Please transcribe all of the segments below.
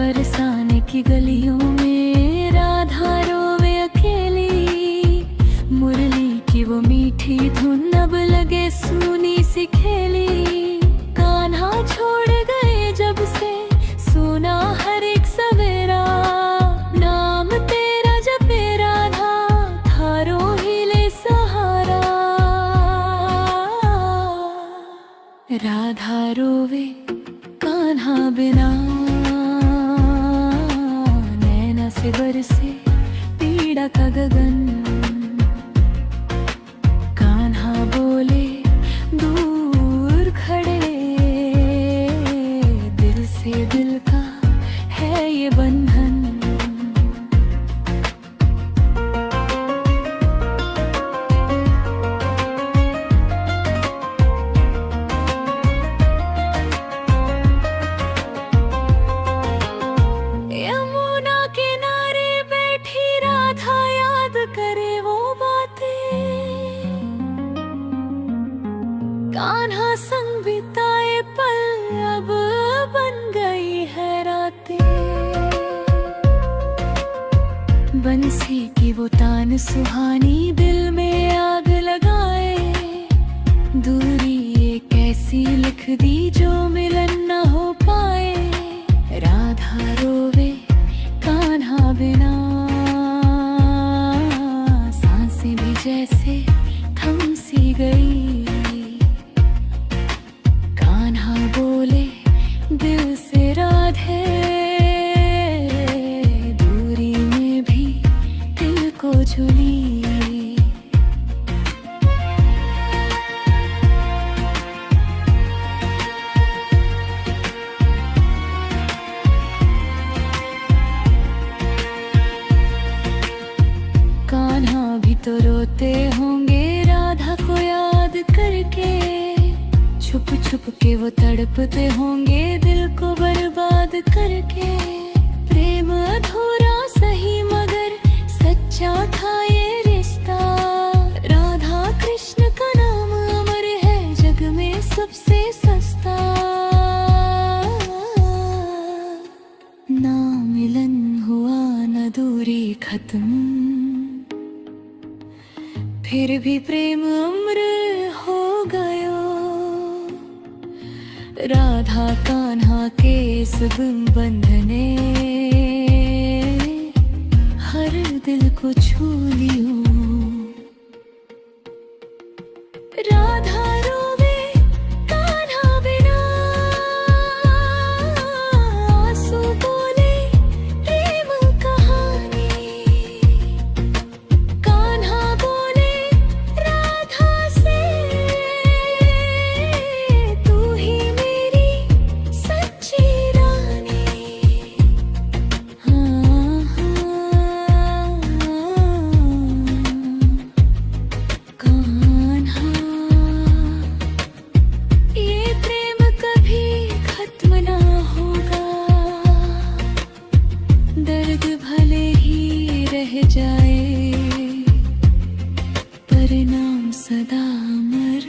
बरसाने की गलियों में राधा रोवे अकेली, मुरली की वो मीठी धुन अब लगे सूनी सी खेली। कान्हा छोड़ गए जब से सुना हर एक सवेरा, नाम तेरा जपे राधा थारो हिले सहारा। राधा रोवे कान्हा बिना, नैना से बरसे पीड़ा का गगन। कान्हा बोले दूर खड़े, दिल से दिल का है ये बंधन। कान्हा संग बिताए पल अब बन गई है रातें। बंसी की वो तान सुहानी दिल में आग लगाए, दूरी एक ऐसी लिख दी जो मिलन न हो पाए। राधा रोवे कान्हा बिना, सांसें भी जैसे थम सी गई। बोले दिल से राधे, दूरी में भी दिल को झूली। कान्हा भी तो रोते होंगे राधा को याद करके, छुप छुप के वो तड़पते होंगे दिल को बर्बाद करके। प्रेम अधूरा सही मगर सच्चा था ये रिश्ता, राधा कृष्ण का नाम अमर है जग में सबसे सस्ता। ना मिलन हुआ न दूरी खत्म, फिर भी प्रेम अमर हो गया। राधा कान्हा के इस बंधन ने हर दिल को छू लियो। राधा रोवे कान्हा बिना, आंसू बोले प्रेम कहानी। कान्हा बोले राधा से, दर्द भले ही रह जाए परिणाम सदा अमर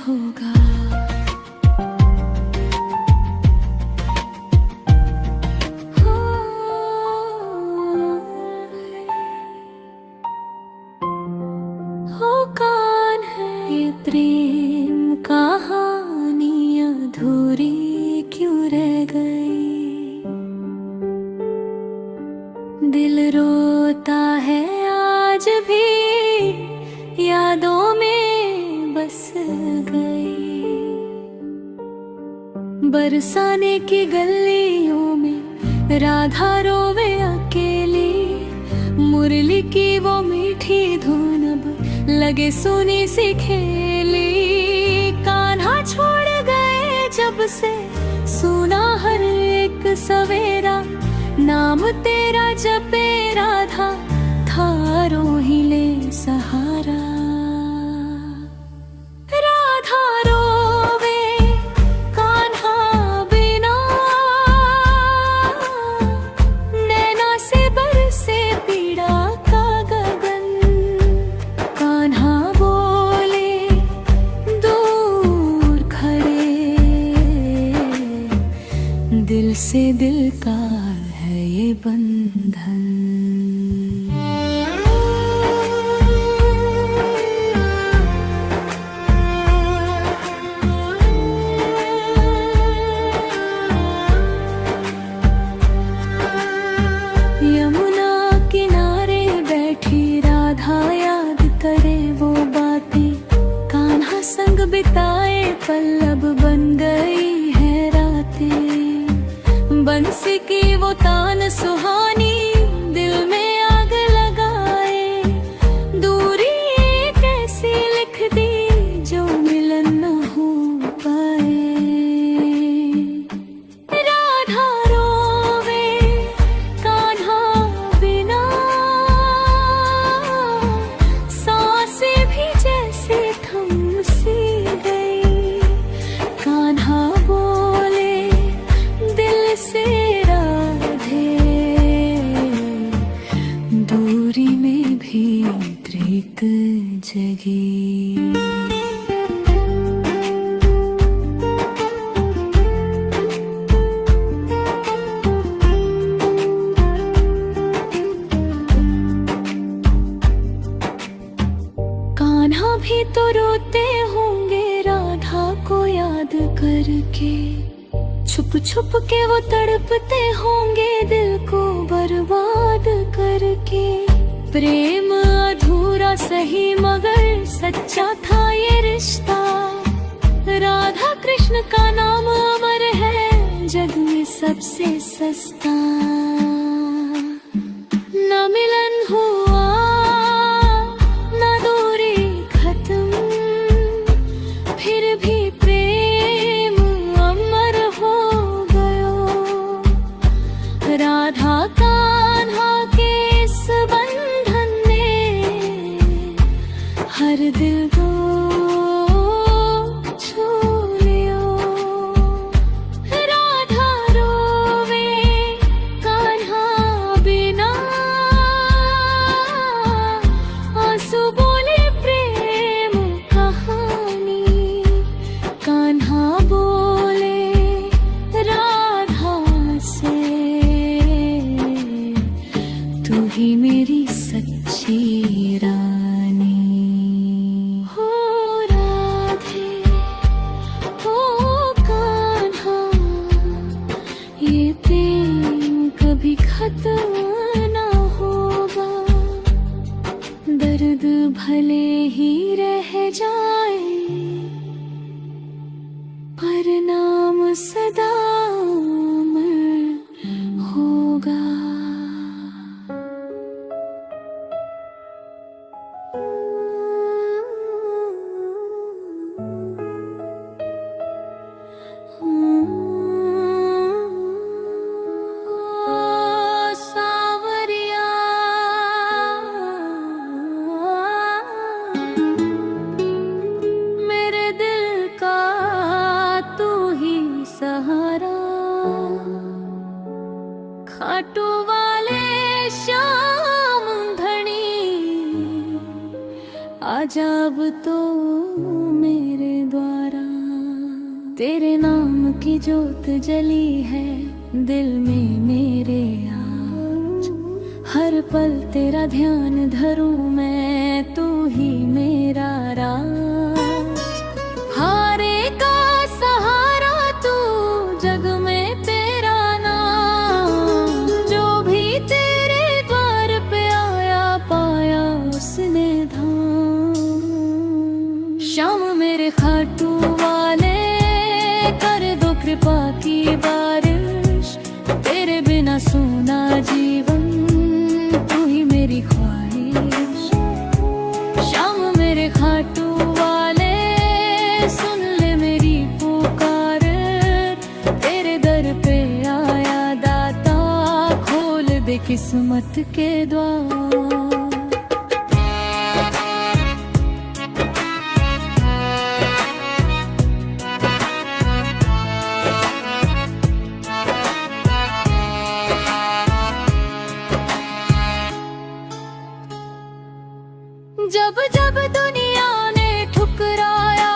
होगा। हो कौन है ये प्रेम कहानी अधूरी क्यों रह गई। दिल रोता है आज भी यादों में बस गई। बरसाने की गलियों में राधा रोवे अकेली, मुरली की वो मीठी धुन अब लगे सुनी सी खेली। कान्हा छोड़ गए जब से सुना हर एक सवेरा, नाम तेरा जपे राधा थारो हिले सहारा। राधा रोवे कान्हा बिना, नैना से बरसे पीड़ा का गगन। कान्हा बोले दूर खड़े, दिल से दिल का है पल्लव बन गई है रातें। बंसी की वो तान सुहानी दिल में आग लगाए। दूरी एक ऐसी लिख दी जो मिलन न हो पाए। राधा रोवे कान्हा बिना, सांसें भी जैसे थम सी गई। कान्हा बोले दिल से राधे, दूरी में भी प्रीत जगी। कान्हा भी तो रोते होंगे राधा को याद करके। छुप छुप के वो तड़पते होंगे दिल को बर्बाद करके। प्रेम अधूरा सही मगर सच्चा था ये रिश्ता। राधा कृष्ण का नाम अमर है जग में सबसे सस्ता। न मिलन हुआ न दूरी खत्म, फिर भी प्रेम अमर हो गयो। राधा कान्हा के इस बंधन ने हर दिल को छू लियो। राधा रोवे कान्हा बिना, आंसू बोले प्रेम कहानी। कान्हा बोले राधा से, तू ही मेरी सच्ची रानी। हो राधे हो कान्हा, ये प्रेम कभी खत्म ना होगा। दर्द भले ही रह जाए पर नाम सदा अमर होगा। सावरिया मेरे दिल का तू ही सहारा। खाटू वाले श्याम धनी, आजा अब तो मेरे द्वारा। तेरे नाम की जोत जली है दिल में मेरे आज। हर पल तेरा ध्यान धरूं मैं, तू ही मेरा राज। हारे का सहारा तू जग में तेरा नाम। जो भी तेरे द्वार पे आया पाया उसने धाम। श्याम मेरे खाटू वाले कर दो कृपा की बारिश। तेरे बिना सोना जीवन तू ही मेरी ख्वाहिश। श्याम मेरे खाटू वाले सुन ले मेरी पुकार। तेरे दर पे आया दाता, खोल दे किस्मत के द्वार। जब जब दुनिया ने ठुकराया,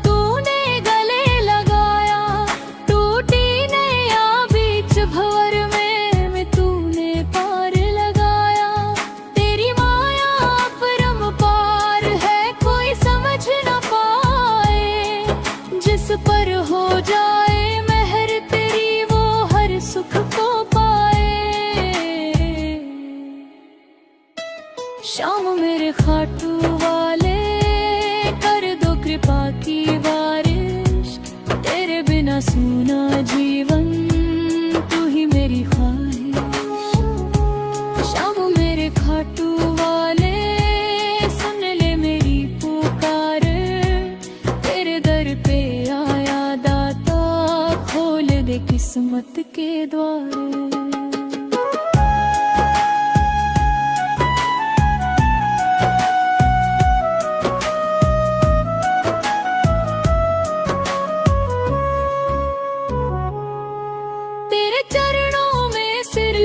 तूने गले लगाया। टूटी नैया बीच भंवर में तूने पार लगाया। तेरी माया अपरंपार है कोई समझ न पाए। जिस पर हो जाए मेहर तेरी वो हर सुख को पाए। श्याम मेरे खाटू वाले कर दो कृपा की बारिश। सूना जीवन तू ही मेरी ख्वाहिश। शाम मेरे खाटू वाले सुन ले मेरी पुकार, तेरे दर पे आया दाता खोल दे किस्मत के द्वार।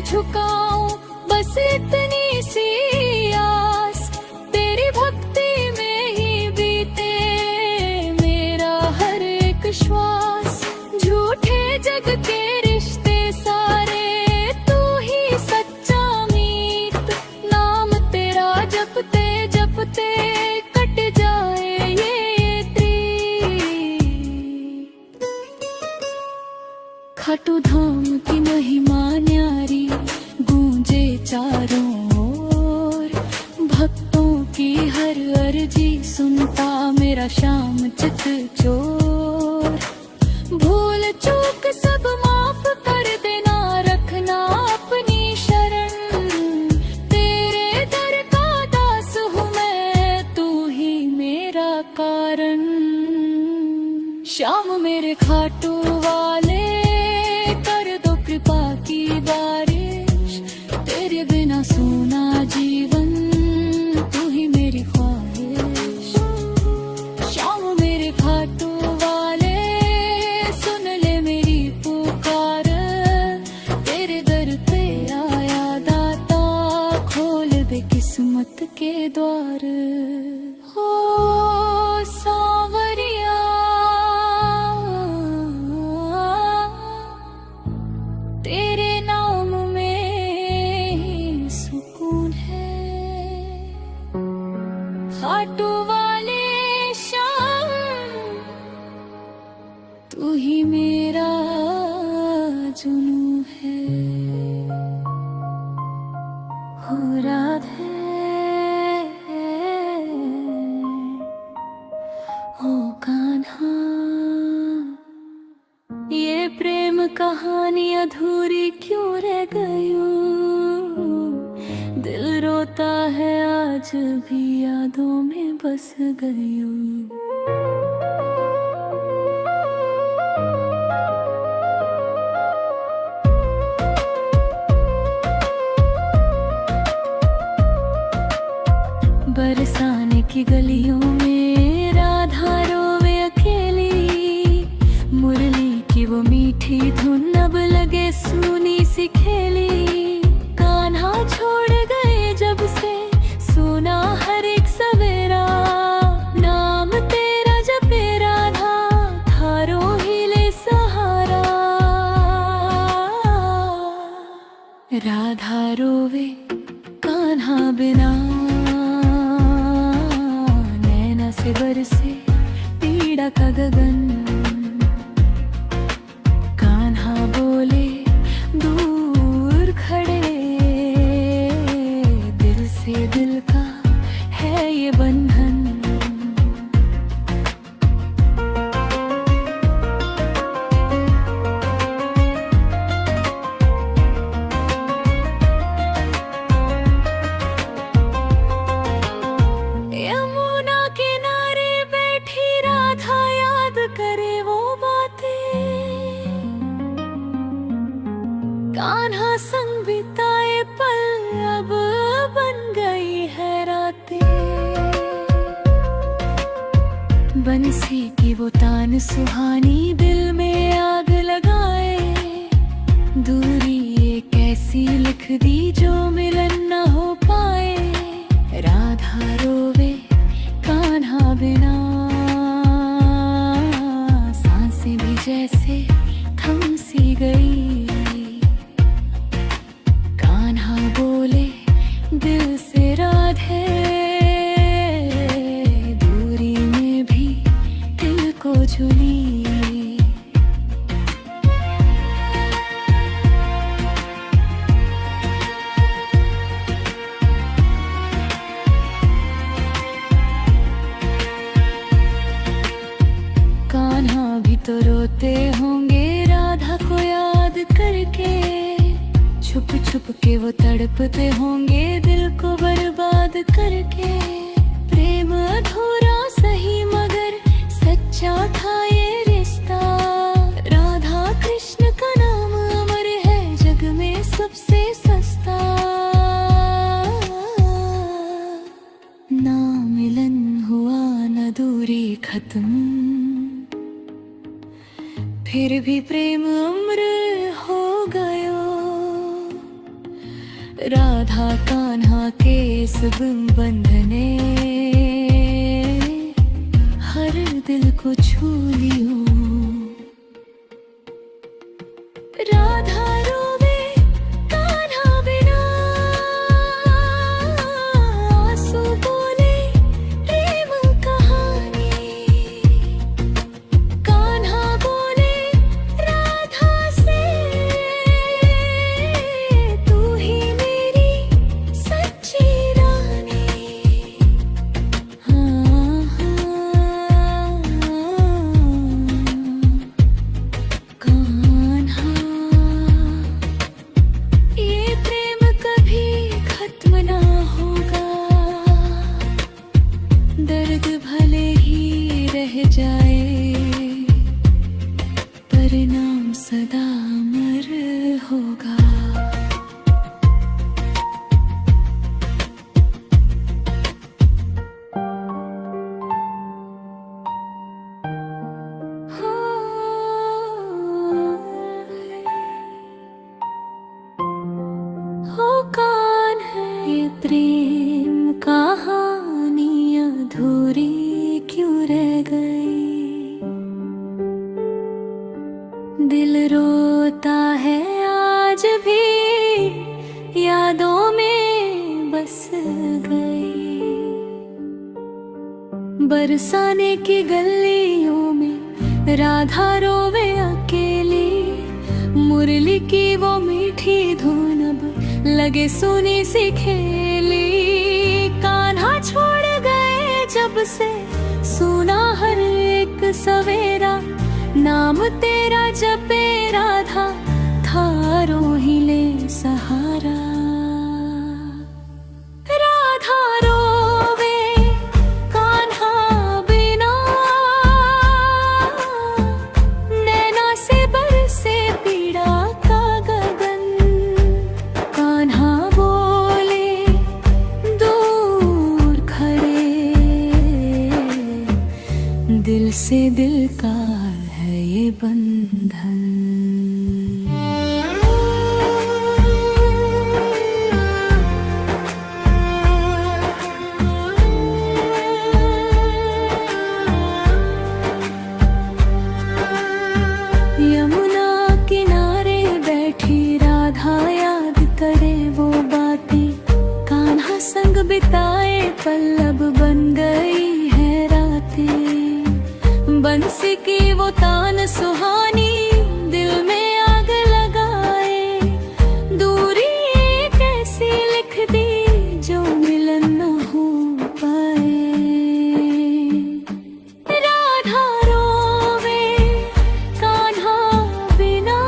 झुकाऊं बस इतनी सी आस, तेरी भक्ति में ही बीते मेरा हर एक श्वास। झूठे जग के रिश्ते सारे तू ही सच्चा मीत, नाम तेरा जपते जपते कट जाए ये त्रीत। खाटू धाम की महिमा न्यारी गूंजे चारों ओर, भक्तों की हर अर्जी सुनता मेरा श्याम चित चोर। भूल चूक सब माफ कर देना, रखना अपनी शरण, तेरे दर का दास हूँ मैं तू ही मेरा कारण। श्याम मेरे खाटू वाले कर दो कृपा की बारिश, तेरे बिना सूना जीवन तू ही मेरी ख्वाहिश। श्याम मेरे खाटू वाले सुन ले मेरी पुकार, तेरे दर पे आया दाता खोल दे किस्मत के द्वार। हो सांवरिया तेरे नाम में सुकून है, खाटू वाले श्याम तू ही मेरा जुनू है। हो राधे हो कान्हा, ये प्रेम कहानी अधूरी क्यों रह गई? दिल रोता है आज भी यादों में बस गई। बरसाने की गलियों में राधा रोवे अकेली, मुरली की वो मीठी धुन अब लगे सूनी सी खेली। कान्हा छोड़ गए जब से सुना हर एक सवेरा, नाम तेरा जपे राधा थारो ही ले सहारा। राधा रोवे कान्हा बिना, नैना से बरसे पीड़ा का गगन। कान्हा बोले दूर खड़े, दिल से दिल का है ये बंधन। यमुना किनारे बैठी राधा याद करे वो बातें, कान्हा संग बिताए पल अब बन गई है रातें। बंसी की वो तान सुहानी दिल में आग लगाए, दूरी एक ऐसी लिख दी जो मिलन न हो पाए। राधा रोवे कान्हा बिना, सांसें भी जैसे थम सी गई। कान्हा बोले दिल से राधे, दूरी में भी दिल को झूली। कान्हा भी तो रोते होंगे के वो तड़पते होंगे दिल को बर्बाद करके। प्रेम अधूरा सही मगर सच्चा था ये रिश्ता। राधा कृष्ण का नाम अमर है जग में सबसे सस्ता। ना मिलन हुआ न दूरी खत्म, फिर भी प्रेम अमर हो गयो। राधा कान्हा के इस बंधने हर दिल को छू लियो। राधा रोवे कान्हा बिना, आंसू बोले प्रेम कहानी। कान्हा बोले राधा से, तू ही मेरी सच्ची रानी। हाँ हाँ कान्हा, ये प्रेम कभी खत्म ना होगा। दर्द भले ही रह जाए, परिणाम सदा अमर होगा। हो कौन है ये प्रेम कहानी अधूरी क्यों रह गई। दिल रोता है आज भी, यादों में बस गई। बरसाने की गलियों में राधा रोवे अकेली। मुरली की वो मीठी धुन अब लगे सुनी सी खेली। कान्हा छोड़ गए जब से सुना हर एक सवेरा। नाम तेरा जपे राधा, थारो ही ले सहारा। राधा रोवे कान्हा बिना, नैना से बरसे पीड़ा का गगन। कान्हा बोले दूर खड़े, दिल से दिल का है ये बंधन। यमुना किनारे बैठी राधा याद करे वो बातें। कान्हा संग बिताए पल अब बन गई है रातें। बंसी की वो तान सुहानी दिल में आग लगाए। दूरी एक ऐसी लिख दी जो मिलन न हो पाए। राधा रोवे कान्हा बिना,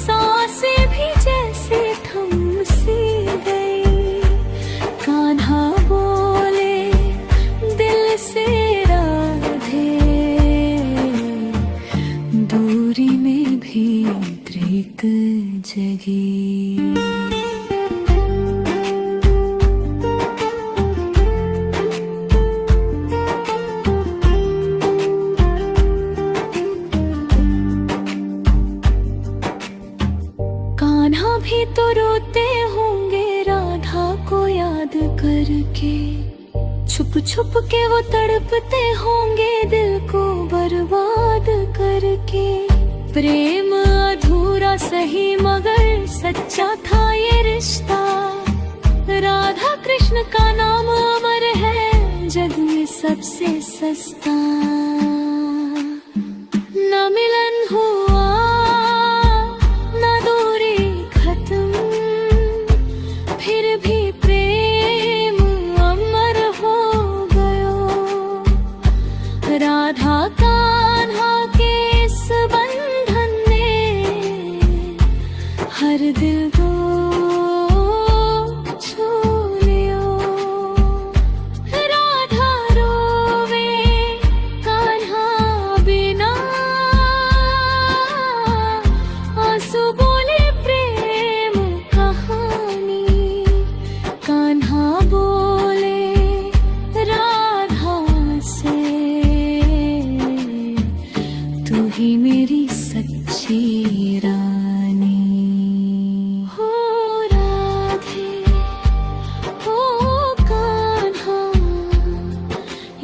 सांसें भी जैसे थम सी गई। कान्हा बोले दिल से राधे, दूरी में भी त्रिक जगी। कान्हा भी तो रोते होंगे राधा को याद करके। छुप छुप के वो तड़पते होंगे दिल को बर्बाद करके। प्रेम अधूरा सही मगर सच्चा था ये रिश्ता। राधा कृष्ण का नाम अमर है जग में सबसे सस्ता। न मिलन हुआ न दूरी खत्म, फिर भी प्रेम अमर हो गयो। राधा कान्हा के इस बंधन ने सच्ची रानी हो राधे हो कान्हा,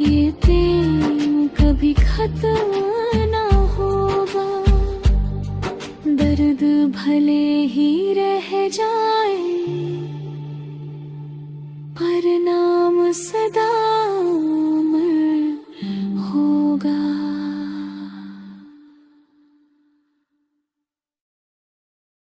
ये प्रेम कभी खत्म ना होगा। दर्द भले ही रह जाए पर नाम सदा